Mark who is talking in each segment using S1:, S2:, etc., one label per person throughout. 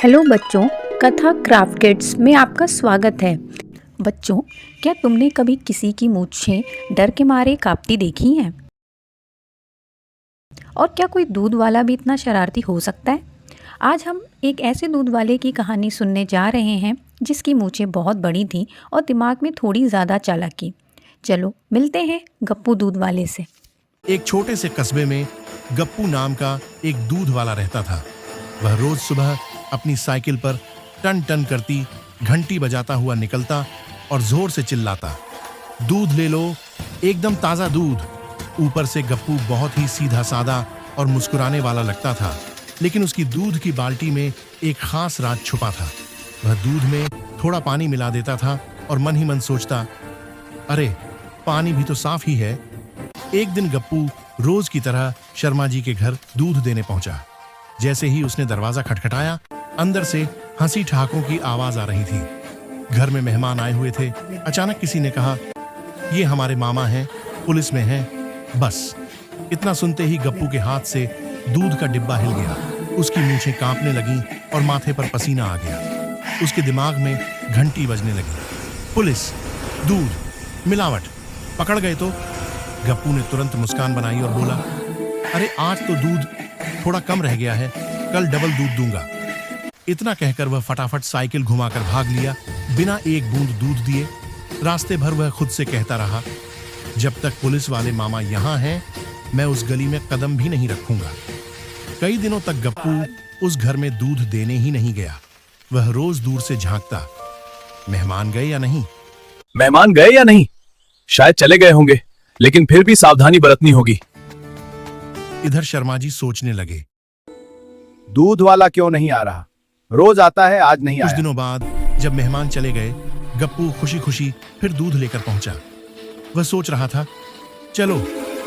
S1: Hello बच्चों, कथा craft kids में आपका स्वागत है। बच्चों, क्या तुमने कभी किसी की मूंछें डर के मारे कांपती देखी हैं? और क्या कोई दूध वाला भी इतना शरारती हो सकता है? आज हम एक ऐसे दूध वाले की कहानी सुनने जा रहे हैं जिसकी मूंछें बहुत बड़ी थीं और दिमाग में थोड़ी ज़्यादा चालाकी। चलो मिलते हैं गप्पू दूध वाले से।
S2: एक छोटे से कस्बे में गप्पू नाम का एक दूध वाला रहता था। वह रोज सुबह अपनी साइकिल पर टन टन करती घंटी बजाता हुआ निकलता और जोर से चिल्लाता, दूध ले लो, एकदम ताजा दूध। ऊपर से गप्पू बहुत ही सीधा सादा और मुस्कुराने वाला लगता था, लेकिन उसकी दूध की बाल्टी में एक खास राज छुपा था। वह दूध में थोड़ा पानी मिला देता था और मन ही मन सोचता, अरे पानी भी तो साफ ही है। एक दिन गप्पू रोज की तरह शर्मा जी के घर दूध देने पहुंचा। जैसे ही उसने दरवाजा खटखटाया, अंदर से हंसी ठहाकों की आवाज आ रही थी। घर में मेहमान आए हुए थे। अचानक किसी ने कहा, ये हमारे मामा हैं, पुलिस में हैं। बस इतना सुनते ही गप्पू के हाथ से दूध का डिब्बा हिल गया। उसकी मूंछें कांपने लगीं और माथे पर पसीना आ गया। उसके दिमाग में घंटी बजने लगी। पुलिस, दूध, मिलावट, पकड़ गए तो? गप्पू ने तुरंत मुस्कान बनाई और बोला, अरे आज तो दूध थोड़ा कम रह गया है, कल डबल दूध दूंगा। इतना कहकर वह फटाफट साइकिल घुमाकर भाग लिया, बिना एक बूंद दूध दिए। रास्ते भर वह खुद से कहता रहा, जब तक पुलिस वाले मामा यहाँ हैं, मैं उस गली में कदम भी नहीं रखूंगा। कई दिनों तक गप्पू उस घर में दूध देने ही नहीं गया। वह रोज दूर से झांकता, मेहमान गए या नहीं।
S3: मेहमान गए या नहीं, शायद चले गए होंगे, लेकिन फिर भी सावधानी बरतनी होगी।
S2: इधर शर्मा जी सोचने लगे,
S3: दूध वाला क्यों नहीं आ रहा? रोज आता है, आज नहीं आया।
S2: कुछ दिनों बाद जब मेहमान चले गए, गप्पू खुशी खुशी फिर दूध लेकर पहुंचा। वह सोच रहा था, चलो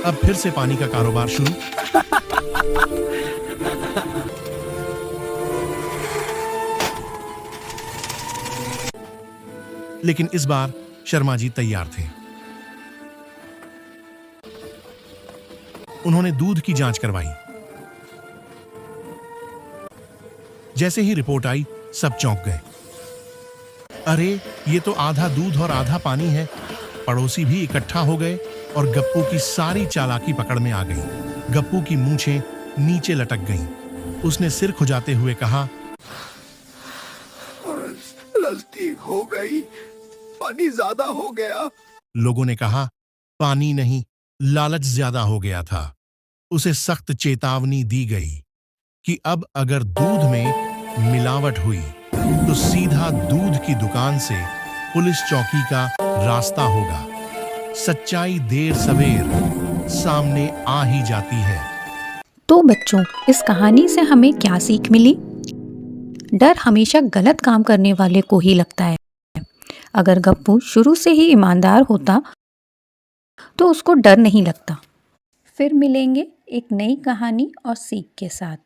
S2: अब फिर से पानी का कारोबार शुरू। लेकिन इस बार शर्मा जी तैयार थे। उन्होंने दूध की जांच करवाई। जैसे ही रिपोर्ट आई, सब चौंक गए। अरे ये तो आधा दूध और आधा पानी है। पड़ोसी भी इकट्ठा हो गए और गप्पू की सारी चालाकी पकड़ में आ गई। गप्पू की मूंछें नीचे लटक गईं। उसने सिर खुजाते हुए कहा,
S4: गलती हो गई, पानी ज्यादा हो गया।
S2: लोगों ने कहा, पानी नहीं, लालच ज्यादा हो गया था। उसे सख्त चेतावनी दी गई कि अब अगर दूध में मिलावट हुई तो सीधा दूध की दुकान से पुलिस चौकी का रास्ता होगा। सच्चाई देर सवेर सामने आ ही जाती है।
S1: तो बच्चों, इस कहानी से हमें क्या सीख मिली? डर हमेशा गलत काम करने वाले को ही लगता है। अगर गप्पू शुरू से ही ईमानदार होता तो उसको डर नहीं लगता। फिर मिलेंगे एक नई कहानी और सीख के साथ।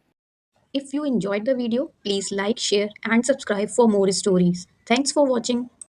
S5: If you enjoyed the video, please like, share and subscribe for more stories. Thanks for watching.